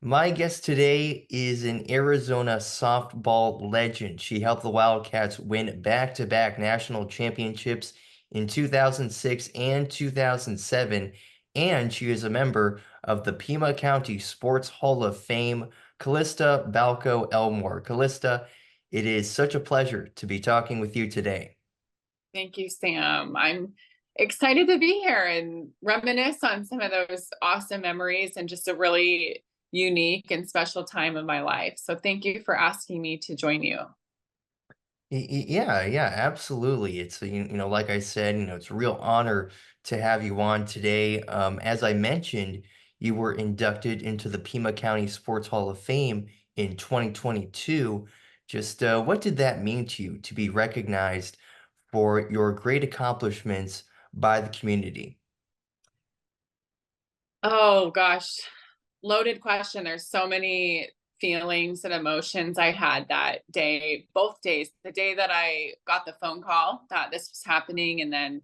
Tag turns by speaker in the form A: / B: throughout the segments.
A: My guest today is an Arizona softball legend. She helped the Wildcats win back-to-back national championships in 2006 and 2007, and she is a member of the Pima County Sports Hall of Fame. Callista Balko Elmore. Callista, it is such a pleasure to be talking with you today.
B: Thank you, Sam. I'm excited to be here and reminisce on some of those awesome memories and just a really unique and special time of my life. So thank you for asking me to join you.
A: Yeah, yeah, absolutely. It's like I said, it's a real honor to have you on today. As I mentioned, you were inducted into the Pima County Sports Hall of Fame in 2022. Just what did that mean to you to be recognized for your great accomplishments by the community?
B: Oh gosh, loaded question. There's so many feelings and emotions I had that day, both days. The day that I got the phone call that this was happening, and then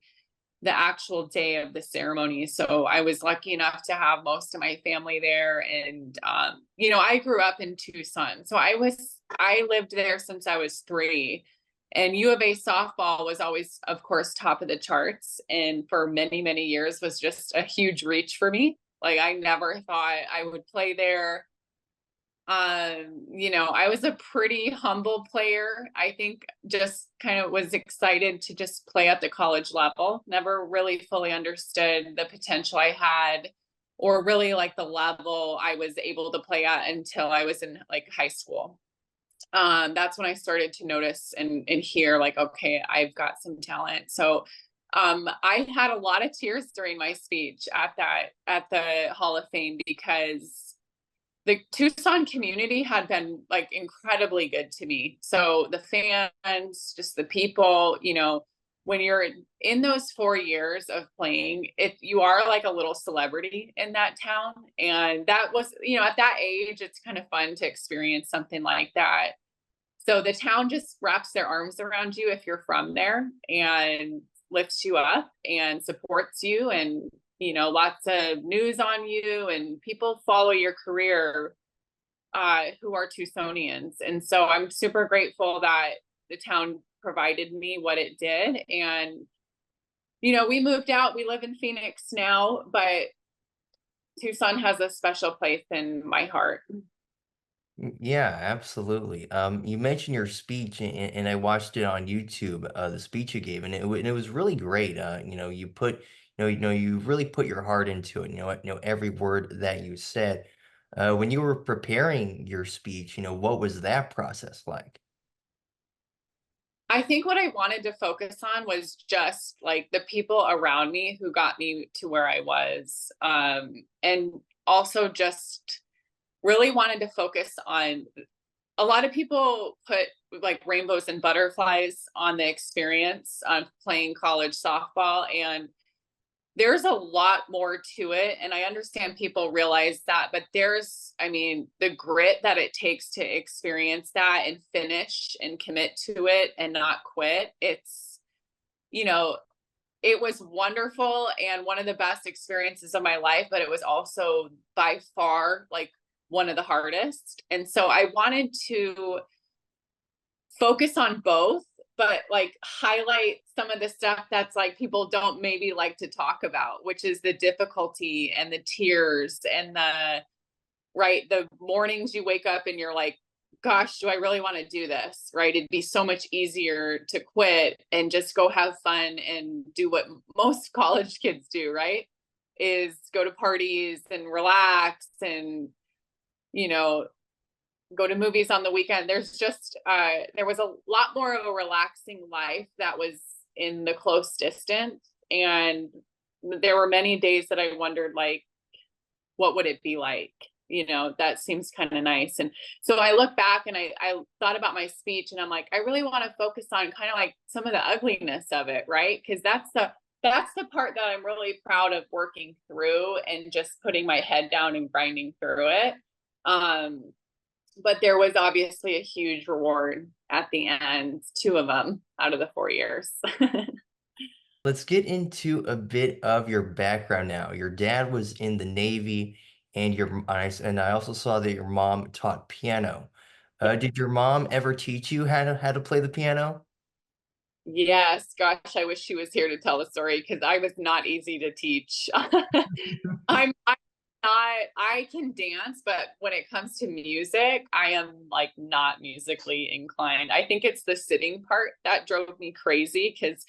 B: the actual day of the ceremony. So I was lucky enough to have most of my family there. And, I grew up in Tucson. So I lived there since I was 3. And U of A softball was always, of course, top of the charts. And for many, many years was just a huge reach for me. Like I never thought I would play there. I was a pretty humble player. I think just kind of was excited to just play at the college level. Never really fully understood the potential I had or really like the level I was able to play at until I was in like high school. That's when I started to notice and hear like, okay, I've got some talent. So I had a lot of tears during my speech at the Hall of Fame because the Tucson community had been like incredibly good to me. So the fans, just the people, when you're in those 4 years of playing, if you are like a little celebrity in that town. And that was, at that age, it's kind of fun to experience something like that. So the town just wraps their arms around you if you're from there and lifts you up and supports you, and lots of news on you, and people follow your career who are Tucsonians. And so I'm super grateful that the town provided me what it did. And, we moved out, we live in Phoenix now, but Tucson has a special place in my heart.
A: Yeah, absolutely. You mentioned your speech, and I watched it on YouTube, the speech you gave, and and it was really great. You really put your heart into it. Every word that you said. When you were preparing your speech, what was that process like?
B: I think what I wanted to focus on was just like the people around me who got me to where I was. And also just really wanted to focus on, a lot of people put like rainbows and butterflies on the experience of playing college softball, and there's a lot more to it. And I understand people realize that, but the grit that it takes to experience that and finish and commit to it and not quit. You know, it was wonderful and one of the best experiences of my life, but it was also by far like one of the hardest. And so I wanted to focus on both, but like highlight some of the stuff that's like people don't maybe like to talk about, which is the difficulty and the tears and the mornings you wake up and you're like, gosh, do I really want to do this? Right? It'd be so much easier to quit and just go have fun and do what most college kids do, right? Is go to parties and relax and, you know, go to movies on the weekend. There was a lot more of a relaxing life that was in the close distance. And there were many days that I wondered, like, what would it be like? That seems kind of nice. And so I look back and I thought about my speech and I'm like, I really want to focus on kind of like some of the ugliness of it, right? Because that's the part that I'm really proud of working through and just putting my head down and grinding through it. But there was obviously a huge reward at the end, 2 of them out of the 4 years.
A: Let's get into a bit of your background now. Your dad was in the Navy, and I also saw that your mom taught piano. Did your mom ever teach you how to play the piano?
B: Yes, gosh, I wish she was here to tell the story because I was not easy to teach. I'm not, I can dance, but when it comes to music, I am like not musically inclined. I think it's the sitting part that drove me crazy because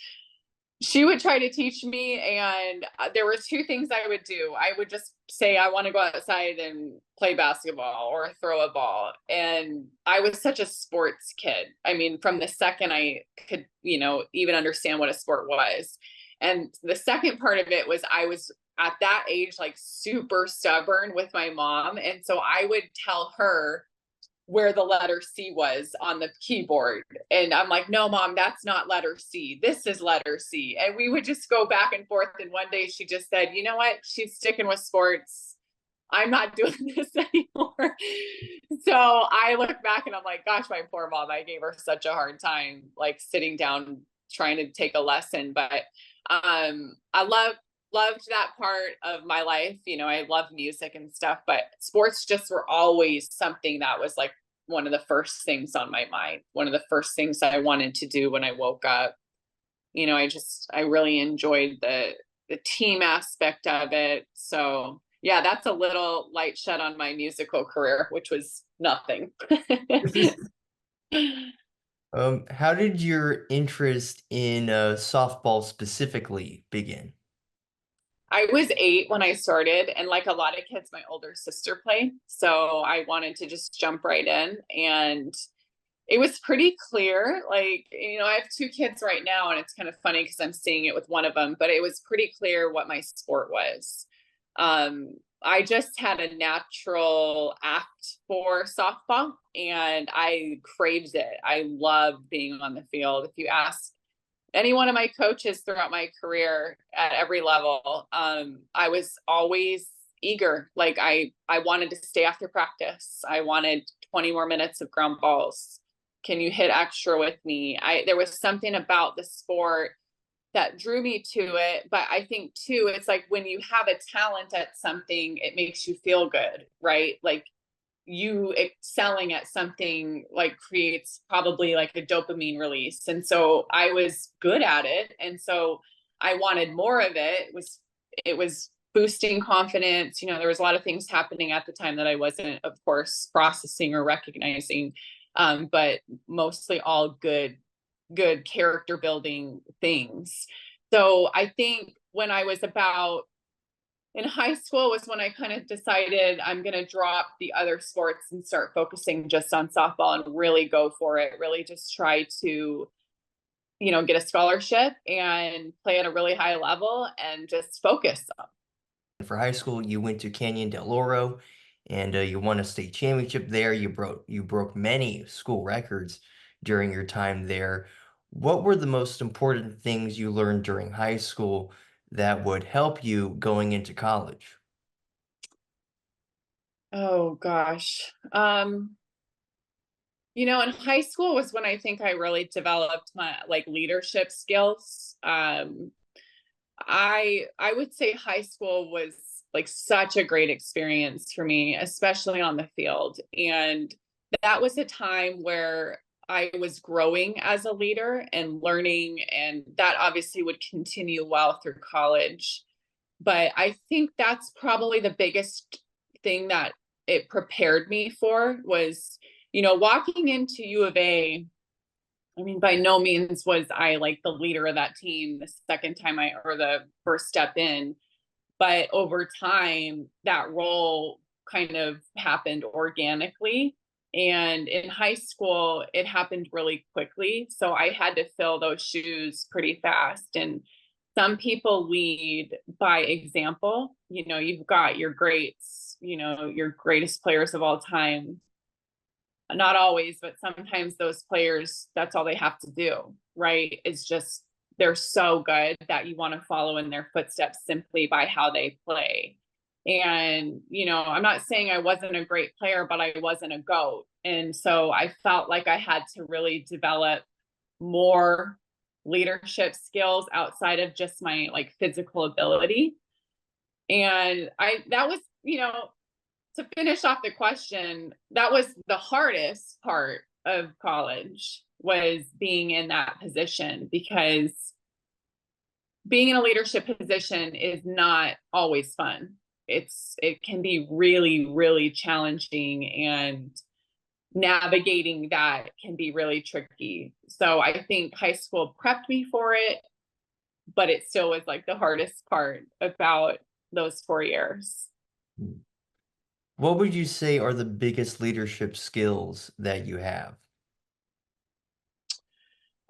B: she would try to teach me, and there were two things I would do. I would just say I want to go outside and play basketball or throw a ball, and I was such a sports kid. I mean, from the second I could, even understand what a sport was. And the second part of it was I was at that age like super stubborn with my mom, and so I would tell her where the letter C was on the keyboard. And I'm like, no, mom, that's not letter C. This is letter C. And we would just go back and forth. And one day she just said, you know what? She's sticking with sports. I'm not doing this anymore. So I look back and I'm like, gosh, my poor mom, I gave her such a hard time, like sitting down trying to take a lesson. But I loved that part of my life. I love music and stuff, but sports just were always something that was like one of the first things on my mind, one of the first things I wanted to do when I woke up. I really enjoyed the team aspect of it. So yeah, that's a little light shed on my musical career, which was nothing.
A: How did your interest in softball specifically begin?
B: I was 8 when I started, and like a lot of kids, my older sister played. So I wanted to just jump right in. And it was pretty clear. Like, I have 2 kids right now, and it's kind of funny because I'm seeing it with one of them, but it was pretty clear what my sport was. I just had a natural apt for softball, and I craved it. I love being on the field. If you ask any one of my coaches throughout my career at every level, I was always eager. Like I wanted to stay after practice. I wanted 20 more minutes of ground balls. Can you hit extra with me? There was something about the sport that drew me to it. But I think too, it's like when you have a talent at something, it makes you feel good, right? Like you excelling at something like creates probably like a dopamine release. And so I was good at it. And so I wanted more of it. It was boosting confidence. There was a lot of things happening at the time that I wasn't, of course, processing or recognizing. But mostly all good character building things. So I think when I was about in high school was when I kind of decided I'm going to drop the other sports and start focusing just on softball and really go for it. Really just try to, get a scholarship and play at a really high level and just focus.
A: For high school, you went to Canyon del Oro, and you won a state championship there. You broke many school records during your time there. What were the most important things you learned during high school that would help you going into college?
B: Oh gosh. In high school was when I think I really developed my like leadership skills. I would say high school was like such a great experience for me, especially on the field. And that was a time where I was growing as a leader and learning, and that obviously would continue well through college. But I think that's probably the biggest thing that it prepared me for was, walking into U of A. I mean, by no means was I like the leader of that team the second time or the first step in, but over time, that role kind of happened organically. And in high school, it happened really quickly. So I had to fill those shoes pretty fast. And some people lead by example. You've got your greats, your greatest players of all time. Not always, but sometimes those players, that's all they have to do, right? It's just they're so good that you want to follow in their footsteps simply by how they play. And, I'm not saying I wasn't a great player, but I wasn't a GOAT. And so I felt like I had to really develop more leadership skills outside of just my like physical ability. And that was, to finish off the question, that was the hardest part of college, was being in that position, because being in a leadership position is not always fun. It can be really, really challenging, and navigating that can be really tricky. So I think high school prepped me for it, but it still was like the hardest part about those 4 years.
A: What would you say are the biggest leadership skills that you have?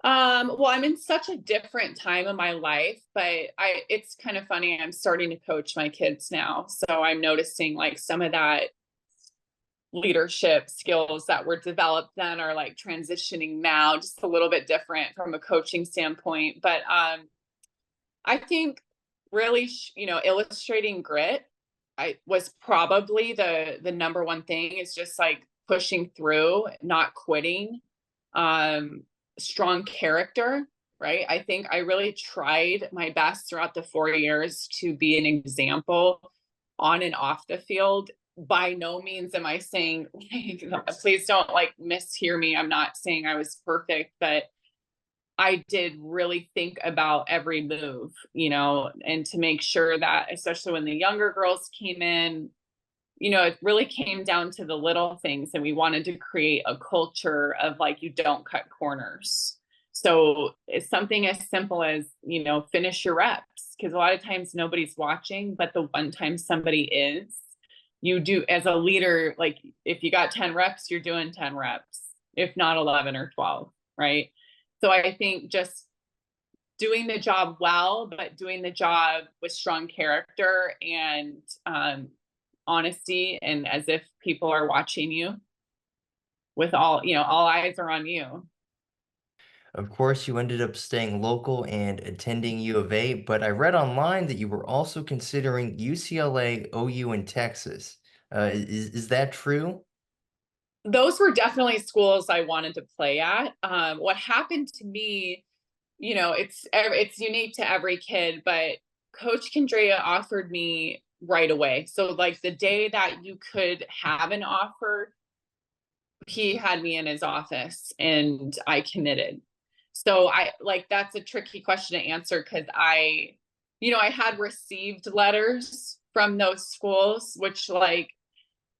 B: Well, I'm in such a different time of my life, but it's kind of funny. I'm starting to coach my kids now. So I'm noticing like some of that leadership skills that were developed then are like transitioning now, just a little bit different from a coaching standpoint. But I think really, illustrating grit, I was probably the number one thing, is just like pushing through, not quitting. Um, Strong character, right? I think I really tried my best throughout the 4 years to be an example on and off the field. By no means am I saying, please don't like mishear me. I'm not saying I was perfect, but I did really think about every move, and to make sure that, especially when the younger girls came in, it really came down to the little things. And we wanted to create a culture of like, you don't cut corners. So it's something as simple as, finish your reps. Because a lot of times nobody's watching, but the one time somebody is, you do, as a leader, like if you got 10 reps, you're doing 10 reps, if not 11 or 12, right? So I think just doing the job well, but doing the job with strong character and honesty, and as if people are watching you, with all eyes are on you.
A: Of course, you ended up staying local and attending U of A, but I read online that you were also considering UCLA, OU, and Texas. Is that true?
B: Those were definitely schools I wanted to play at. What happened to me, it's unique to every kid, but Coach Kendrea offered me right away. So like the day that you could have an offer, he had me in his office and I committed. So I like, that's a tricky question to answer, because I had received letters from those schools, which like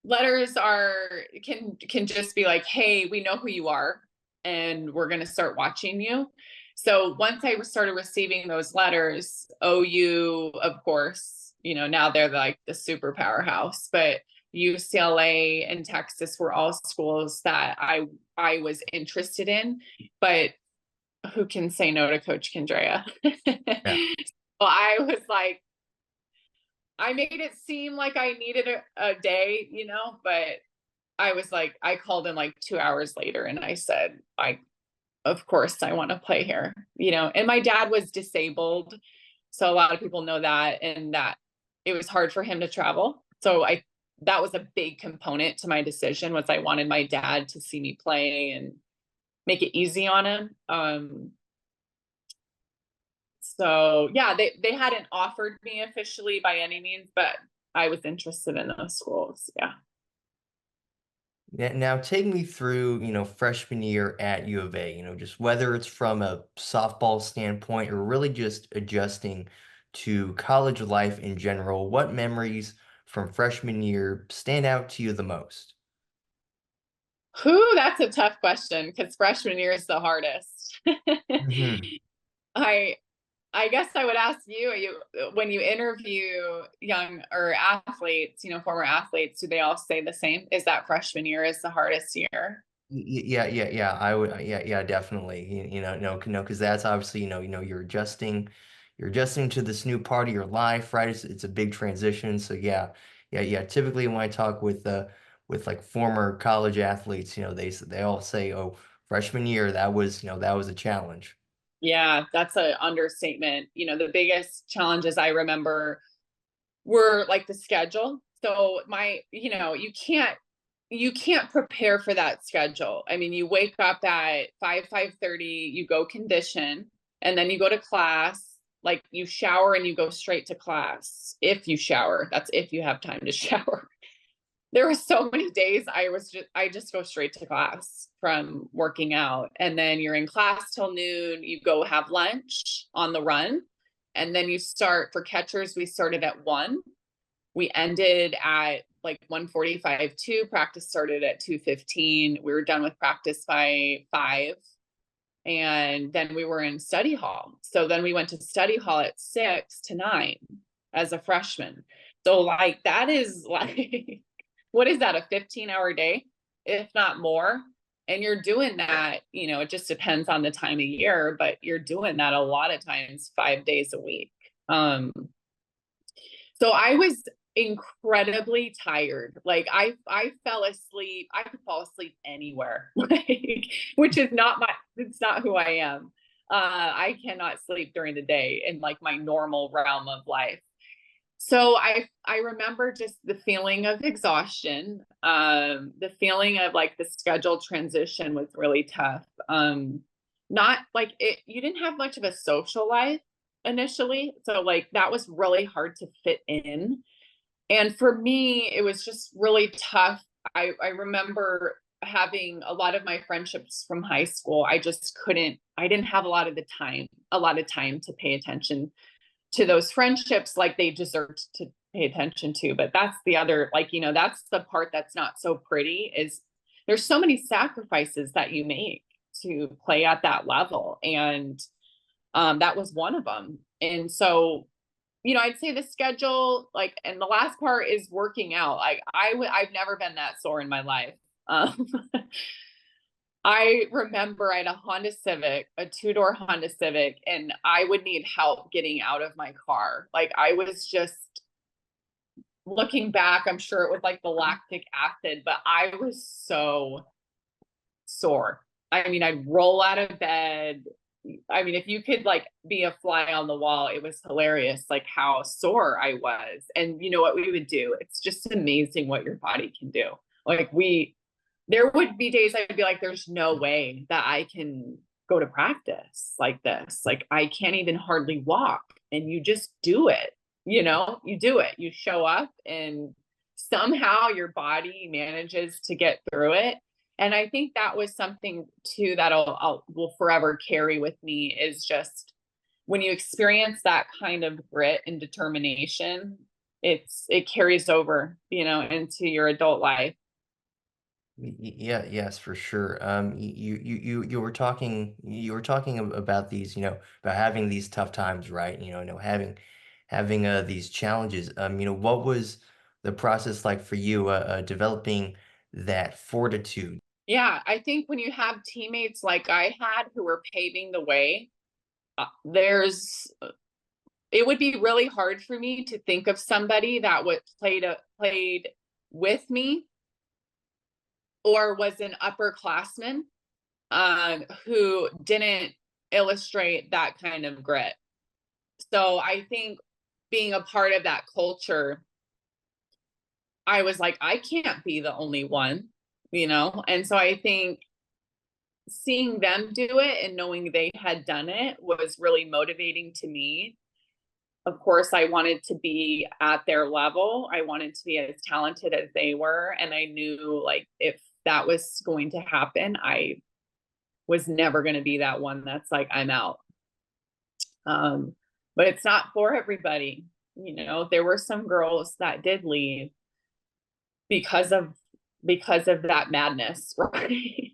B: letters can just be like, hey, we know who you are and we're going to start watching you. So once I started receiving those letters, OU, of course, now they're like the super powerhouse, but UCLA and Texas were all schools that I was interested in. But who can say no to Coach Kendrea?
A: Yeah.
B: Well, I was like, I made it seem like I needed a day, but I was like, I called him like 2 hours later and I said, of course I want to play here, and my dad was disabled. So a lot of people know that, and that it was hard for him to travel. So that was a big component to my decision, was I wanted my dad to see me play and make it easy on him. So yeah, they hadn't offered me officially by any means, but I was interested in those schools. Yeah.
A: Now take me through, freshman year at U of A, just whether it's from a softball standpoint or really just adjusting to college life in general. What memories from freshman year stand out to you the most?
B: That's a tough question, because freshman year is the hardest.
A: Mhm.
B: I I guess I would ask you, when you interview young or athletes, former athletes, do they all say the same? Is that freshman year is the hardest year?
A: Yeah. I would, yeah, definitely. No, no, because that's obviously, you're adjusting to this new part of your life, right? It's a big transition. So yeah. Typically, when I talk with like former college athletes, they all say, "Oh, freshman year, that was a challenge."
B: Yeah, that's an understatement. The biggest challenges I remember were like the schedule. So you can't prepare for that schedule. I mean, you wake up at 5:30, you go condition, and then you go to class. Like you shower and you go straight to class. If you shower, that's if you have time to shower. there were so many days I just go straight to class from working out. And then you're in class till noon, you go have lunch on the run. And then you start for catchers, we started at 1. We ended at like 1:45 2. Practice started at 2:15. We were done with practice by 5. And then we were in study hall. So then we went to study hall at 6 to 9 as a freshman. So like that is like what is that, a 15-hour day, if not more? And you're doing that, it just depends on the time of year, but you're doing that a lot of times 5 days a week. So I was incredibly tired. Like I fell asleep. I could fall asleep anywhere, like, which is it's not who I am. I cannot sleep during the day in like my normal realm of life. So I remember just the feeling of exhaustion, the feeling of like the schedule transition was really tough. Not like you didn't have much of a social life initially. So like that was really hard to fit in. And for me, it was just really tough. I remember having a lot of my friendships from high school. I didn't have a lot of time to pay attention to those friendships like they deserved to pay attention to. But that's the other, like, that's the part that's not so pretty, is there's so many sacrifices that you make to play at that level. And that was one of them. And so, I'd say the schedule, like, and the last part is working out. Like I've never been that sore in my life. Um, I remember I had a Honda Civic, a 2-door Honda Civic, and I would need help getting out of my car. Like I was just looking back, I'm sure it was like the lactic acid, but I was so sore. I mean, I'd roll out of bed. I mean, if you could like be a fly on the wall, it was hilarious, like how sore I was. And you know what we would do? It's just amazing what your body can do. Like there would be days I'd be like, there's no way that I can go to practice like this. Like I can't even hardly walk. And you just do it, you do it. You show up and somehow your body manages to get through it. And I think that was something too that will forever carry with me, is just when you experience that kind of grit and determination, it carries over, into your adult life.
A: Yeah, yes, for sure. You were talking about these, about having these tough times, right? Having these challenges. What was the process like for you, developing that fortitude?
B: Yeah, I think when you have teammates like I had who were paving the way, there's it would be really hard for me to think of somebody that would played with me or was an upperclassman who didn't illustrate that kind of grit. So I think being a part of that culture, I was like, I can't be the only one, And so I think seeing them do it and knowing they had done it was really motivating to me. Of course, I wanted to be at their level. I wanted to be as talented as they were. And I knew like if that was going to happen, I was never going to be that one that's like, I'm out. But it's not for everybody. There were some girls that did leave because of that madness, right?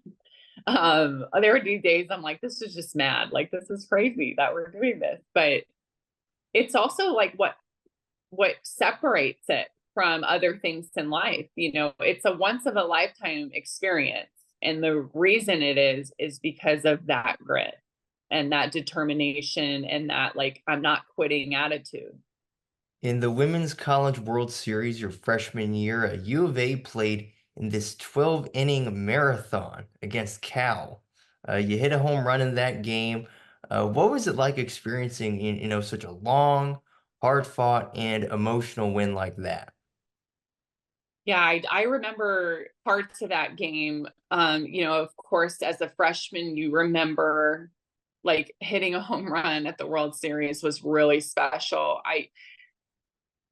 B: There would be days I'm like, this is just mad. Like, this is crazy that we're doing this. But it's also like what separates it from other things in life. It's a once of a lifetime experience. And the reason it is because of that grit and that determination and that like, I'm not quitting attitude.
A: In the Women's College World Series your freshman year, U of A played in this 12-inning marathon against Cal. You hit a home run in that game. What was it like experiencing, such a long, hard-fought, and emotional win like that?
B: Yeah, I remember parts of that game. Of course, as a freshman, you remember like hitting a home run at the World Series was really special.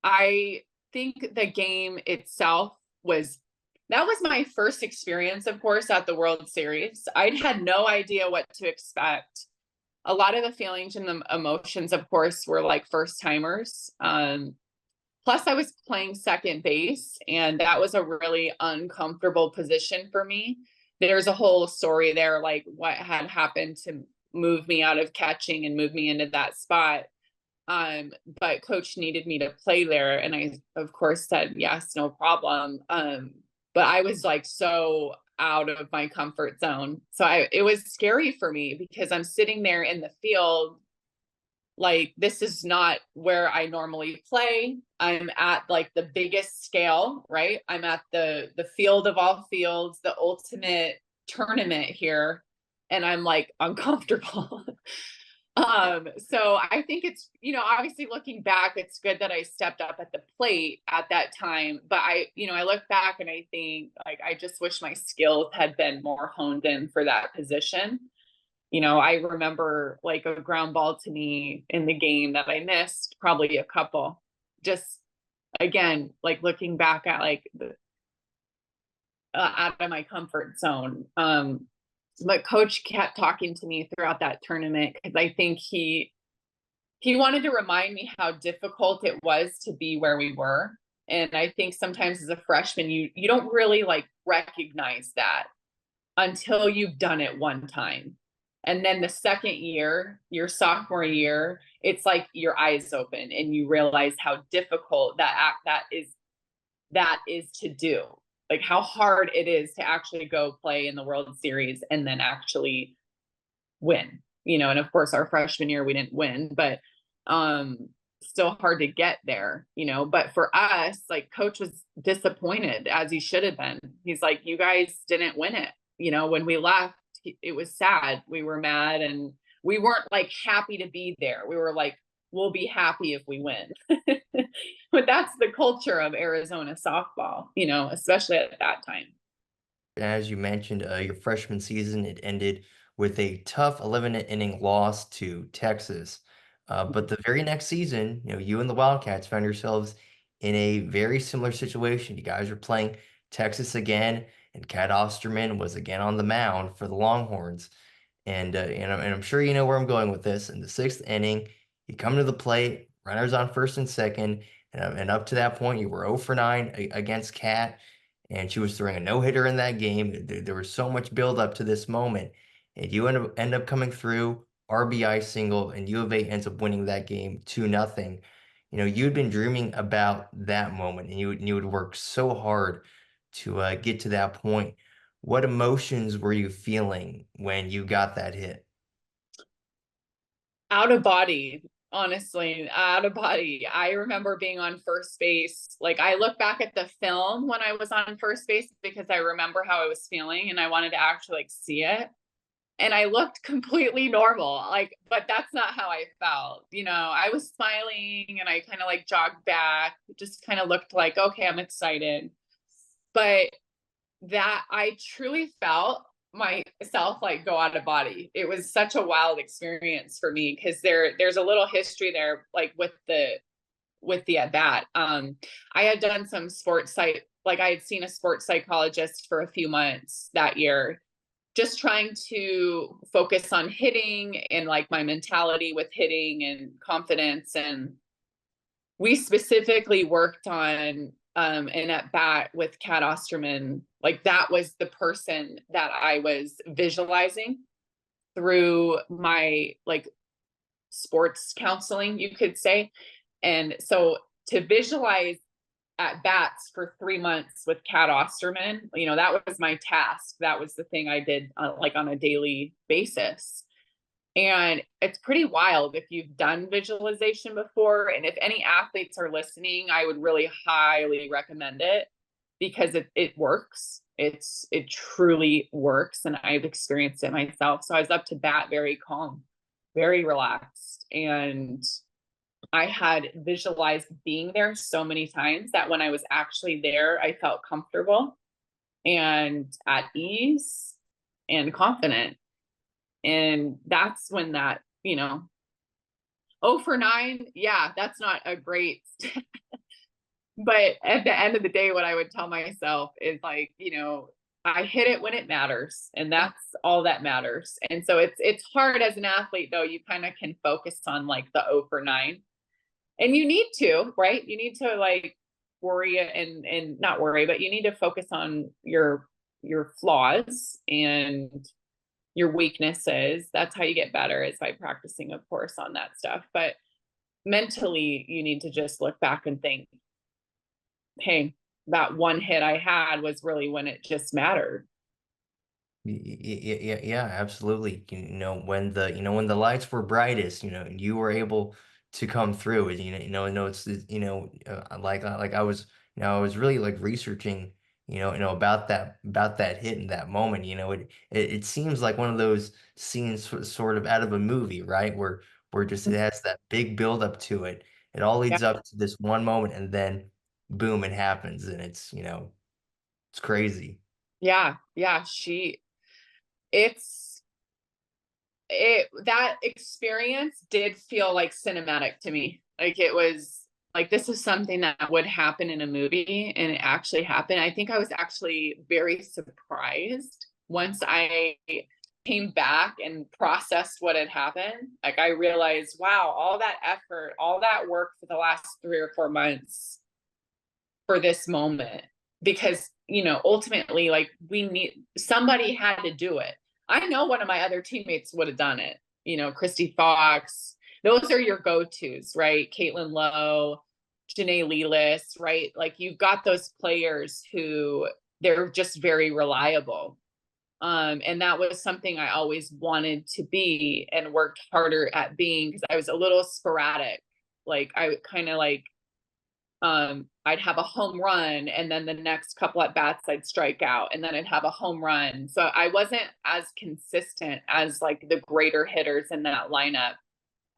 B: I think the game itself that was my first experience, of course, at the World Series. I had no idea what to expect. A lot of the feelings and the emotions, of course, were like first timers. Plus, I was playing second base, and that was a really uncomfortable position for me. There's a whole story there, like what had happened to move me out of catching and move me into that spot. But coach needed me to play there, and I, of course, said yes, no problem. But I was like so out of my comfort zone. So it was scary for me because I'm sitting there in the field like this is not where I normally play. I'm at like the biggest scale, right? I'm at the field of all fields, the ultimate tournament here, and I'm like uncomfortable. So I think it's, obviously looking back, it's good that I stepped up at the plate at that time. But I look back and I think like I just wish my skills had been more honed in for that position. I remember like a ground ball to me in the game that I missed, probably a couple. Just again, like looking back at like the out of my comfort zone. But coach kept talking to me throughout that tournament because I think he wanted to remind me how difficult it was to be where we were. And I think sometimes as a freshman, you don't really like recognize that until you've done it one time. And then the second year, your sophomore year, it's like your eyes open and you realize how difficult that is to do. Like how hard it is to actually go play in the World Series and then actually win. And of course our freshman year we didn't win, but still hard to get there, but for us, like coach was disappointed as he should have been. He's like, you guys didn't win it. When we left, it was sad. We were mad and we weren't like happy to be there. We were like, we'll be happy if we win. But that's the culture of Arizona softball, especially at that time.
A: As you mentioned, your freshman season, it ended with a tough 11-inning loss to Texas. But the very next season, you and the Wildcats found yourselves in a very similar situation. You guys were playing Texas again, and Cat Osterman was again on the mound for the Longhorns. And I'm sure you know where I'm going with this. In the sixth inning, you come to the plate, runners on first and second, and up to that point, you were 0 for 9 against Cat, and she was throwing a no-hitter in that game. There was so much build-up to this moment, and you end up coming through, RBI single, and U of A ends up winning that game 2-0. You'd been dreaming about that moment, and you would work so hard to get to that point. What emotions were you feeling when you got that hit?
B: Out of body, honestly, out of body. I remember being on first base. Like I look back at the film when I was on first base because I remember how I was feeling and I wanted to actually like see it. And I looked completely normal, like, but that's not how I felt. I was smiling and I kind of like jogged back, just kind of looked like, okay, I'm excited. But that I truly felt myself like go out of body. It was such a wild experience for me because there's a little history there, like with the at bat. I had done some like I had seen a sports psychologist for a few months that year, just trying to focus on hitting and like my mentality with hitting and confidence. And we specifically worked on an at bat with Cat Osterman. Like that was the person that I was visualizing through my like sports counseling, you could say. And so to visualize at bats for 3 months with Cat Osterman, that was my task. That was the thing I did like on a daily basis. And it's pretty wild if you've done visualization before. And if any athletes are listening, I would really highly recommend it because it works. It truly works. And I've experienced it myself. So I was up to bat very calm, very relaxed. And I had visualized being there so many times that when I was actually there, I felt comfortable and at ease and confident. And that's when that, 0 for 9, yeah, that's not a great But at the end of the day, what I would tell myself is like, I hit it when it matters, and that's all that matters. And so it's hard as an athlete though. You kind of can focus on like the 0 for 9. And you need to, right? You need to like worry and not worry, but you need to focus on your flaws and your weaknesses. That's how you get better, is by practicing, of course, on that stuff. But mentally, you need to just look back and think, hey, that one hit I had was really when it just mattered.
A: Yeah, absolutely. When the lights were brightest, you were able to come through. And like I was, I was really like researching, about that hit in that moment. It seems like one of those scenes sort of out of a movie, right? Where just it has that big build up to it. It all
B: Yeah,
A: leads up to this one moment, and then boom, it happens, and it's crazy.
B: yeah, yeah. It's that experience did feel like cinematic to me. Like it was like, this is something that would happen in a movie, and it actually happened. I think I was actually very surprised once I came back and processed what had happened. Like I realized, wow, all that effort, all that work for the last 3 or 4 months for this moment. Because ultimately, like, somebody had to do it. I know one of my other teammates would have done it. Christy Fox. Those are your go-tos, right? Caitlin Lowe, Janae Lelis, right? Like, you've got those players who, they're just very reliable. And that was something I always wanted to be and worked harder at being, because I was a little sporadic. Like I kind of like, I'd have a home run, and then the next couple at bats I'd strike out, and then I'd have a home run. So I wasn't as consistent as like the greater hitters in that lineup.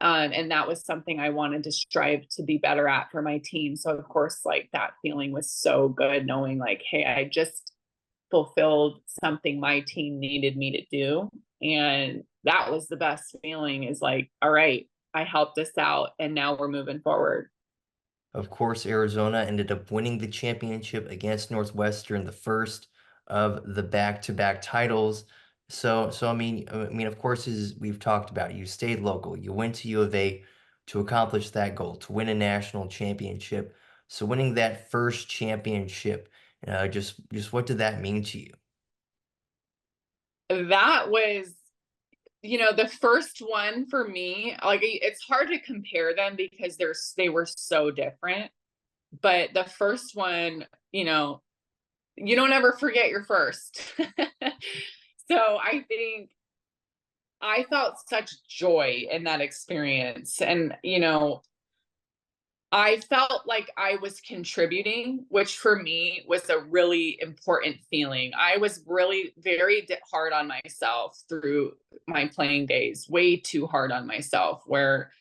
B: And that was something I wanted to strive to be better at for my team. So of course, like, that feeling was so good, knowing like, hey, I just fulfilled something my team needed me to do. And that was the best feeling, is like, all right, I helped us out, and now we're moving forward.
A: Of course, Arizona ended up winning the championship against Northwestern, the first of the back-to-back titles. So I mean, of course, as we've talked about, you stayed local. You went to U of A to accomplish that goal, to win a national championship. So winning that first championship, just what did that mean to you?
B: That was, the first one for me. Like, it's hard to compare them because they were so different. But the first one, you don't ever forget your first. So I think I felt such joy in that experience. And, I felt like I was contributing, which for me was a really important feeling. I was really very hard on myself through my playing days, way too hard on myself, where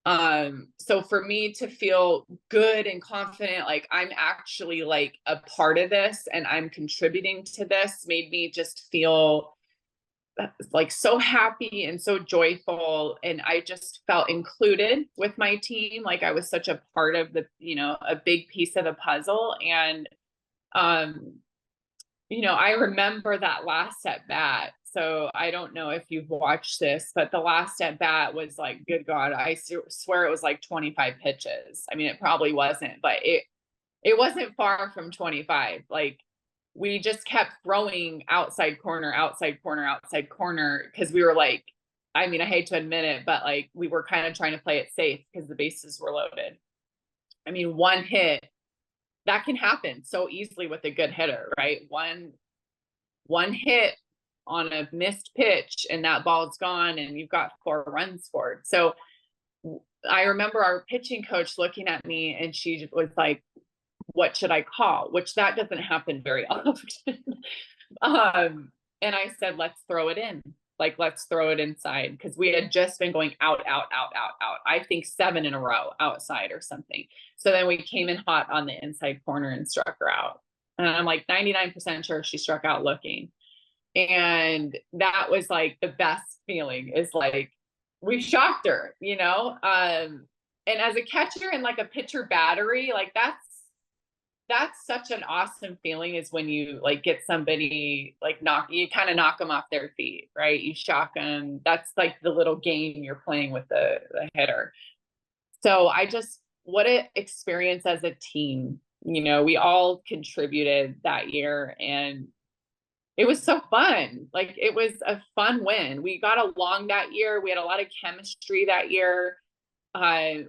B: so for me to feel good and confident, like I'm actually like a part of this and I'm contributing to this, made me just feel like so happy and so joyful. And I just felt included with my team. Like I was such a part of a big piece of the puzzle. And, um, I remember that last at bat. So I don't know if you've watched this, but the last at bat was like, good God, I swear it was like 25 pitches. I mean, it probably wasn't, but it wasn't far from 25. Like, we just kept throwing outside corner, outside corner, outside corner, because we were like, I mean, I hate to admit it, but like we were kind of trying to play it safe because the bases were loaded. I mean, one hit, that can happen so easily with a good hitter, right? One hit on a missed pitch and that ball's gone and you've got 4 runs scored. So I remember our pitching coach looking at me and she was like, what should I call? Which that doesn't happen very often. And I said, let's throw it in. Like, let's throw it inside. Because we had just been going out, out, out, out, out. I think 7 in a row outside or something. So then we came in hot on the inside corner and struck her out. And I'm like 99% sure she struck out looking. And that was like the best feeling, is like, we shocked her. And as a catcher and like a pitcher battery, like that's such an awesome feeling, is when you like get somebody like you kind of knock them off their feet, right? You shock them. That's like the little game you're playing with the hitter. So I just, what an experience as a team. We all contributed that year, and it was so fun. Like, it was a fun win. We got along that year. We had a lot of chemistry that year.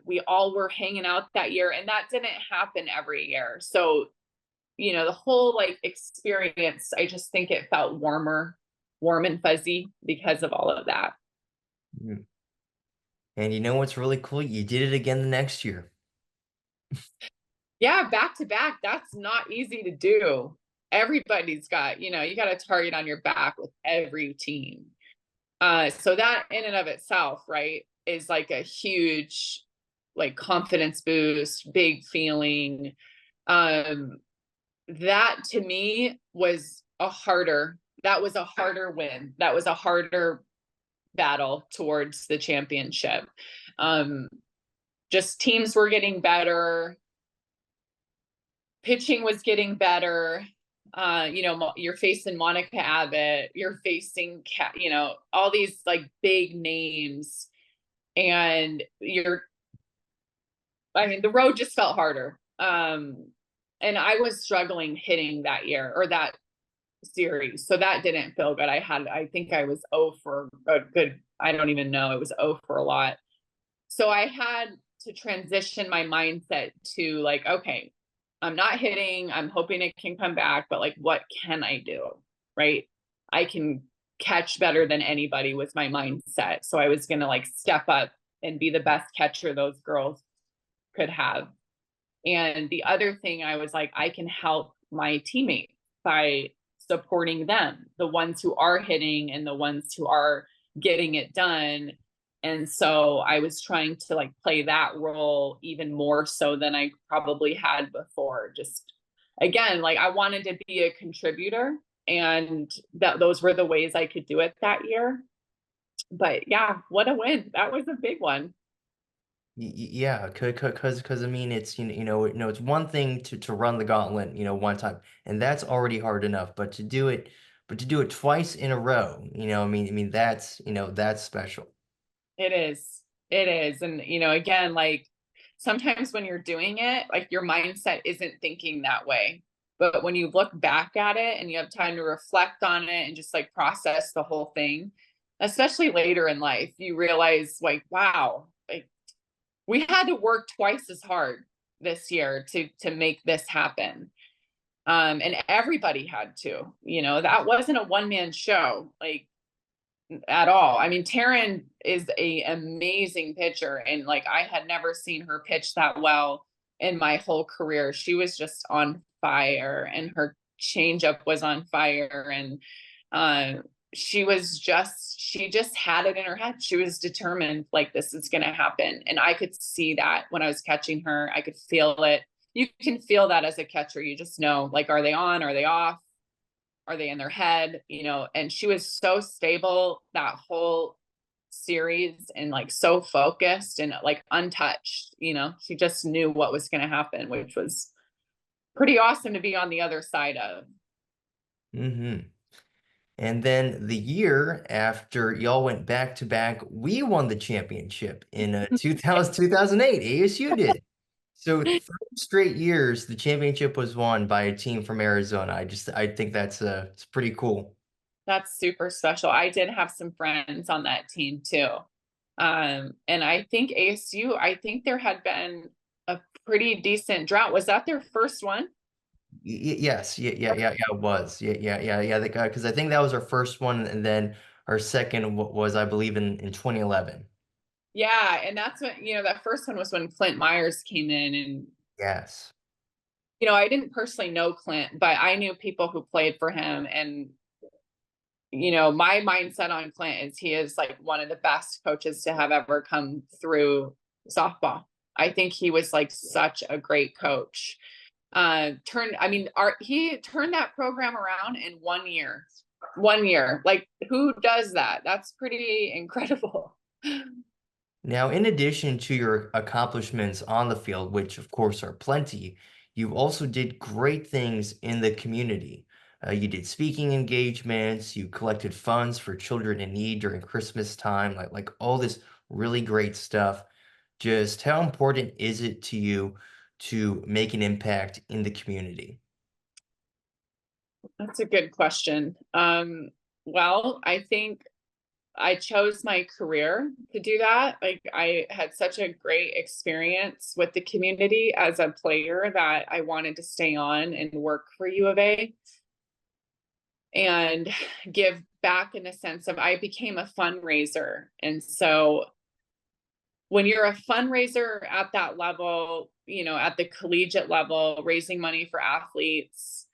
B: We all were hanging out that year, and that didn't happen every year. So, the whole like experience, I just think it felt warm and fuzzy because of all of that.
A: Mm. And you know what's really cool? You did it again the next year.
B: Yeah, back to back, that's not easy to do. Everybody's got, you got a target on your back with every team. So that in and of itself, right, is like a huge like confidence boost, big feeling. Um, that to me was that was a harder win. That was a harder battle towards the championship. Um, just teams were getting better, pitching was getting better. You're facing Monica Abbott, you're facing all these like big names, and the road just felt harder. And I was struggling hitting that year, or that series, so that didn't feel good. I think I was 0 for a good, I don't even know, it was 0 for a lot. So I had to transition my mindset to like, okay, I'm not hitting, I'm hoping it can come back, but like, what can I do? Right? I can catch better than anybody, was my mindset. So I was going to like step up and be the best catcher those girls could have. And the other thing, I was like, I can help my teammates by supporting them, the ones who are hitting and the ones who are getting it done. And so I was trying to like play that role even more so than I probably had before. Just again, like, I wanted to be a contributor, and those were the ways I could do it that year. But yeah, what a win. That was a big one.
A: Yeah, because I mean, it's it's one thing to run the gauntlet, one time, and that's already hard enough. But to do it twice in a row, I mean that's special.
B: It is. It is. And, again, like, sometimes when you're doing it, like, your mindset isn't thinking that way. But when you look back at it and you have time to reflect on it and just like process the whole thing, especially later in life, you realize like, wow, like, we had to work twice as hard this year to make this happen. And everybody had to, that wasn't a one-man show. Like, at all. I mean, Taryn is a amazing pitcher, and like, I had never seen her pitch that well in my whole career. She was just on fire, and her changeup was on fire, and she just had it in her head. She was determined, like, this is going to happen, and I could see that when I was catching her. I could feel it. You can feel that as a catcher. You just know, like, are they on? Are they off? Are they in their head? And she was so stable that whole series, and like so focused and like untouched. She just knew what was going to happen, which was pretty awesome to be on the other side of.
A: Hmm. And then the year after y'all went back to back, we won the championship in 2008. ASU did. So 3 straight years, the championship was won by a team from Arizona. I think it's pretty cool.
B: That's super special. I did have some friends on that team too. And I think ASU, I think there had been a pretty decent drought. Was that their first one?
A: Yes, yeah, it was. Yeah. Because I think that was our first one, and then our second was, I believe, in 2011.
B: Yeah. And that's when, that first one was when Clint Myers came in, and
A: Yes.
B: I didn't personally know Clint, but I knew people who played for him. And, my mindset on Clint is he is like one of the best coaches to have ever come through softball. I think he was like such a great coach. He turned that program around in 1 year. 1 year. Like, who does that? That's pretty incredible.
A: Now, in addition to your accomplishments on the field, which of course are plenty, you also did great things in the community. You did speaking engagements, you collected funds for children in need during Christmas time, like all this really great stuff. Just how important is it to you to make an impact in the community?
B: That's a good question. Well, I think I chose my career to do that. Like I had such a great experience with the community as a player that I wanted to stay on and work for U of A and give back in the sense of I became a fundraiser. And so when you're a fundraiser at that level, at the collegiate level, raising money for athletes,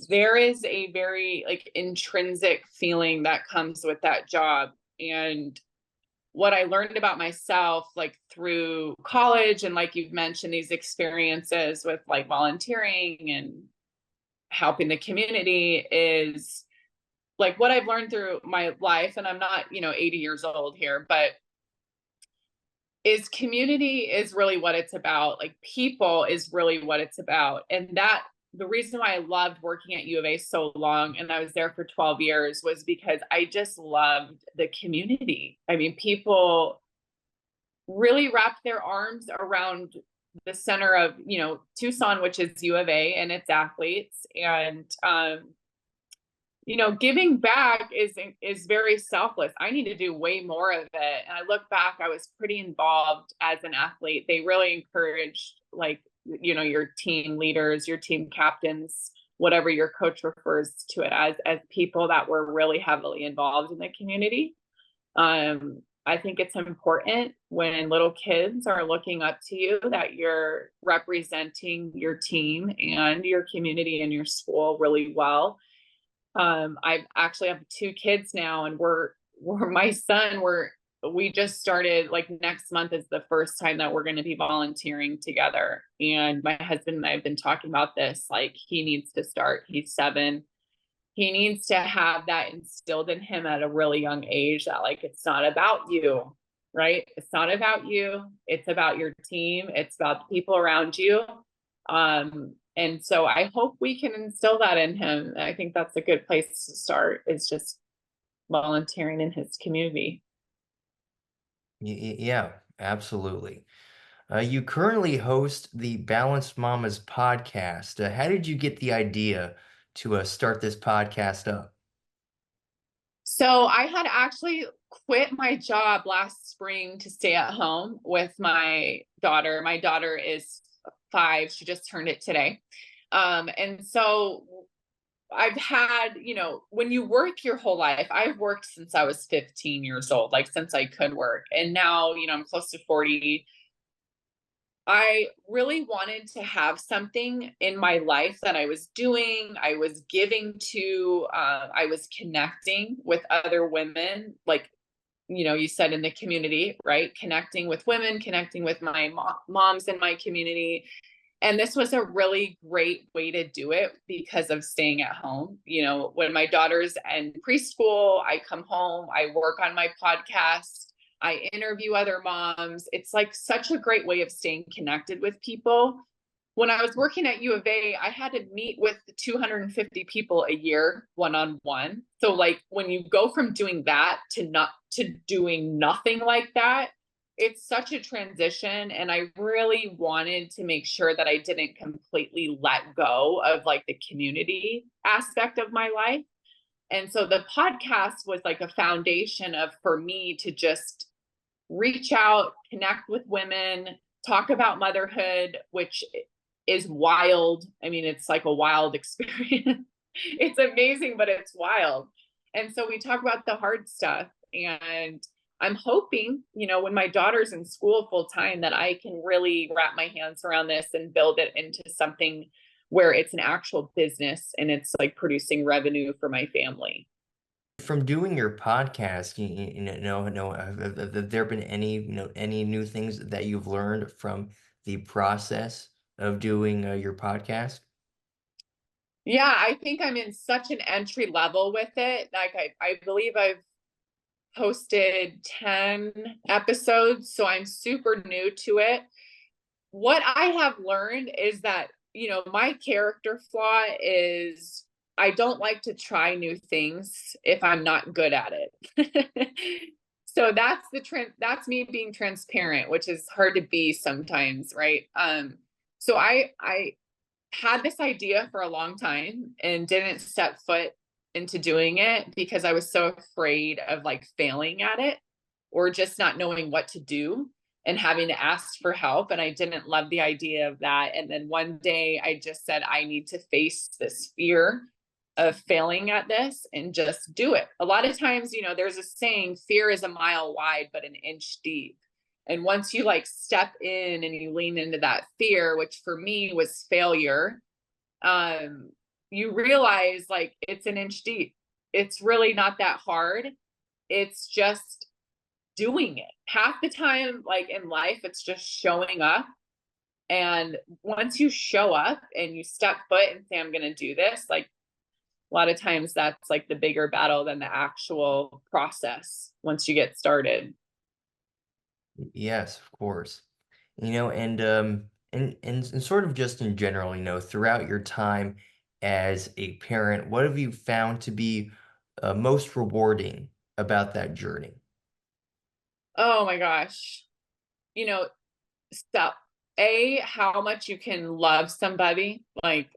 B: there is a very like intrinsic feeling that comes with that job. And what I learned about myself, like through college, and like you've mentioned, these experiences with like volunteering and helping the community, is like what I've learned through my life. And I'm not, 80 years old here, but is community is really what it's about. Like people is really what it's about. And that the reason why I loved working at U of A so long, and I was there for 12 years, was because I just loved the community. I mean, people really wrapped their arms around the center of, Tucson, which is U of A and its athletes. And giving back is very selfless. I need to do way more of it. And I look back, I was pretty involved as an athlete. They really encouraged, like, your team leaders, your team captains, whatever your coach refers to it as people that were really heavily involved in the community. I think it's important when little kids are looking up to you that you're representing your team and your community and your school really well. I actually have 2 kids now, and we're my son, we just started, like, next month is the first time that we're going to be volunteering together. And my husband and I have been talking about this, like, he needs to start. He's 7. He needs to have that instilled in him at a really young age, that like, it's not about you, right? It's not about you. It's about your team. It's about the people around you. And so I hope we can instill that in him. I think that's a good place to start, is just volunteering in his community.
A: Yeah, absolutely. You currently host the Balanced Mamas podcast. How did you get the idea to start this podcast up?
B: So I had actually quit my job last spring to stay at home with my daughter. My daughter is 5. She just turned it today. And so I've had, when you work your whole life, I've worked since I was 15 years old, like since I could work. And now, I'm close to 40. I really wanted to have something in my life that I was doing, I was giving to, I was connecting with other women, like, you said, in the community, right? Connecting with women, connecting with my moms in my community. And this was a really great way to do it because of staying at home. When my daughter's in preschool, I come home, I work on my podcast, I interview other moms. It's like such a great way of staying connected with people. When I was working at U of A, I had to meet with 250 people a year, one-on-one. So like when you go from doing that to doing nothing like that, it's such a transition. And I really wanted to make sure that I didn't completely let go of like the community aspect of my life. And so the podcast was like a foundation for me to just reach out, connect with women, talk about motherhood, which is wild. I mean, it's like a wild experience. It's amazing, but it's wild. And so we talk about the hard stuff. And I'm hoping, when my daughter's in school full time, that I can really wrap my hands around this and build it into something where it's an actual business and it's like producing revenue for my family.
A: From doing your podcast, have there been any, any new things that you've learned from the process of doing your podcast?
B: Yeah, I think I'm in such an entry level with it. Like I believe I've posted 10 episodes, so I'm super new to it. What I have learned is that my character flaw is I don't like to try new things if I'm not good at it. So that's me being transparent, which is hard to be sometimes, right? So I had this idea for a long time and didn't step foot into doing it because I was so afraid of like failing at it or just not knowing what to do and having to ask for help. And I didn't love the idea of that. And then one day I just said, I need to face this fear of failing at this and just do it. A lot of times, there's a saying, fear is a mile wide, but an inch deep. And once you like step in and you lean into that fear, which for me was failure, you realize like it's an inch deep. It's really not that hard. It's just doing it. Half the time, like in life, it's just showing up. And once you show up and you step foot and say, I'm going to do this, like a lot of times that's like the bigger battle than the actual process once you get started.
A: Yes, of course. And sort of just in general, throughout your time as a parent, what have you found to be most rewarding about that journey?
B: Oh my gosh. You know, so how much you can love somebody. Like,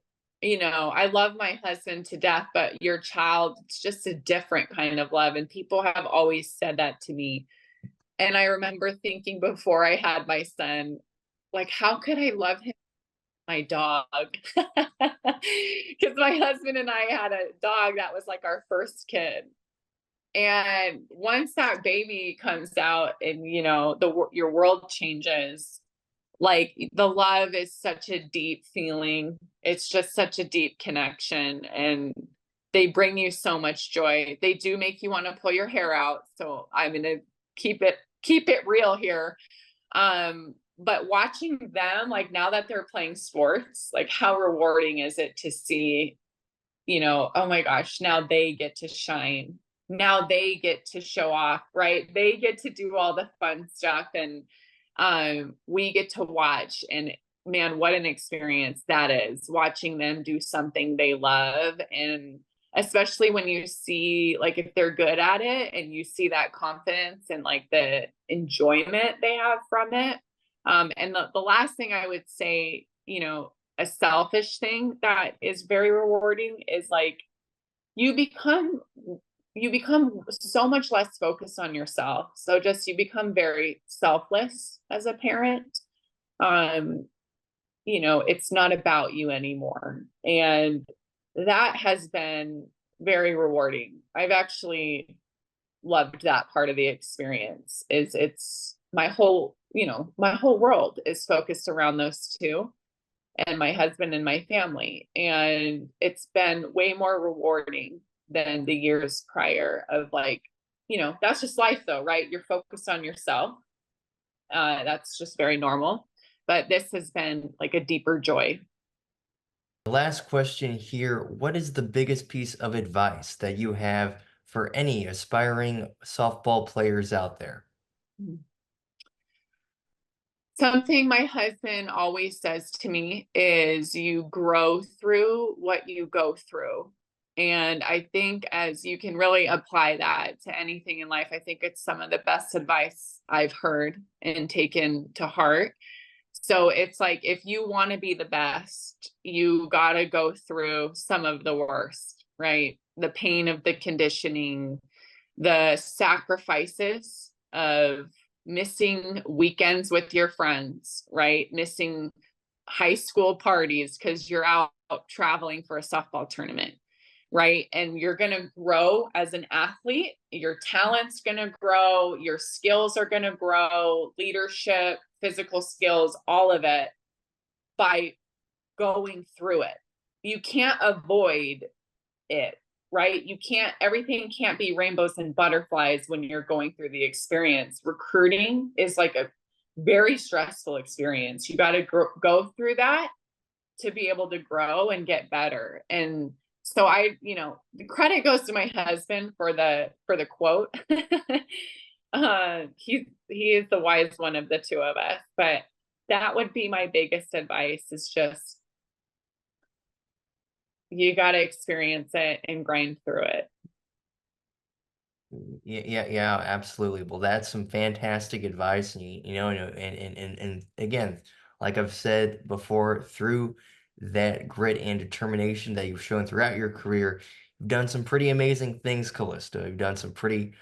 B: I love my husband to death, but your child, it's just a different kind of love. And people have always said that to me. And I remember thinking before I had my son, like, how could I love him? My dog. Because my husband and I had a dog that was like our first kid. And once that baby comes out and, your world changes, like the love is such a deep feeling. It's just such a deep connection and they bring you so much joy. They do make you want to pull your hair out. So I'm going to keep it real here. But watching them, like now that they're playing sports, like how rewarding is it to see, oh my gosh, now they get to shine. Now they get to show off, right? They get to do all the fun stuff and we get to watch. And man, what an experience that is, watching them do something they love. And especially when you see, like, if they're good at it and you see that confidence and like the enjoyment they have from it. And the last thing I would say, a selfish thing that is very rewarding is like you become so much less focused on yourself. So just you become very selfless as a parent. It's not about you anymore. And that has been very rewarding. I've actually loved that part of the experience. Is it's my whole world is focused around those two and my husband and my family. And it's been way more rewarding than the years prior of like, that's just life though, right? You're focused on yourself. That's just very normal. But this has been like a deeper joy.
A: The last question here, what is the biggest piece of advice that you have for any aspiring softball players out there?
B: Something my husband always says to me is you grow through what you go through. And I think as you can really apply that to anything in life, I think it's some of the best advice I've heard and taken to heart. So it's like, if you want to be the best, you got to go through some of the worst, right? The pain of the conditioning, the sacrifices of missing weekends with your friends, right? Missing high school parties because you're out traveling for a softball tournament, right? And you're going to grow as an athlete. Your talent's going to grow. Your skills are going to grow, leadership, physical skills, all of it by going through it. You can't avoid it, right? Everything can't be rainbows and butterflies when you're going through the experience. Recruiting is like a very stressful experience. You got to go through that to be able to grow and get better. And so the credit goes to my husband for the quote. He is the wise one of the two of us, but that would be my biggest advice is just you got to experience it and grind through it.
A: Yeah, absolutely. Well, that's some fantastic advice, and and again, like I've said before, through that grit and determination that you've shown throughout your career, you've done some pretty amazing things, Callista. You've done some pretty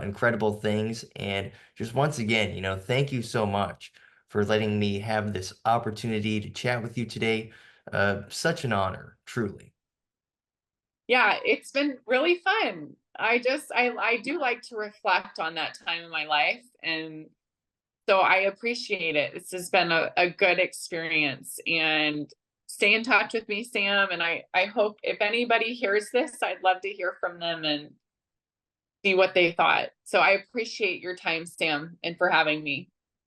A: incredible things, and just once again, thank you so much for letting me have this opportunity to chat with you today. Such an honor, truly.
B: Yeah, it's been really fun. I do like to reflect on that time in my life, and so I appreciate it. This has been a good experience, and stay in touch with me, Sam. And I hope if anybody hears this, I'd love to hear from them and see what they thought. So I appreciate your time, Sam, and for having me.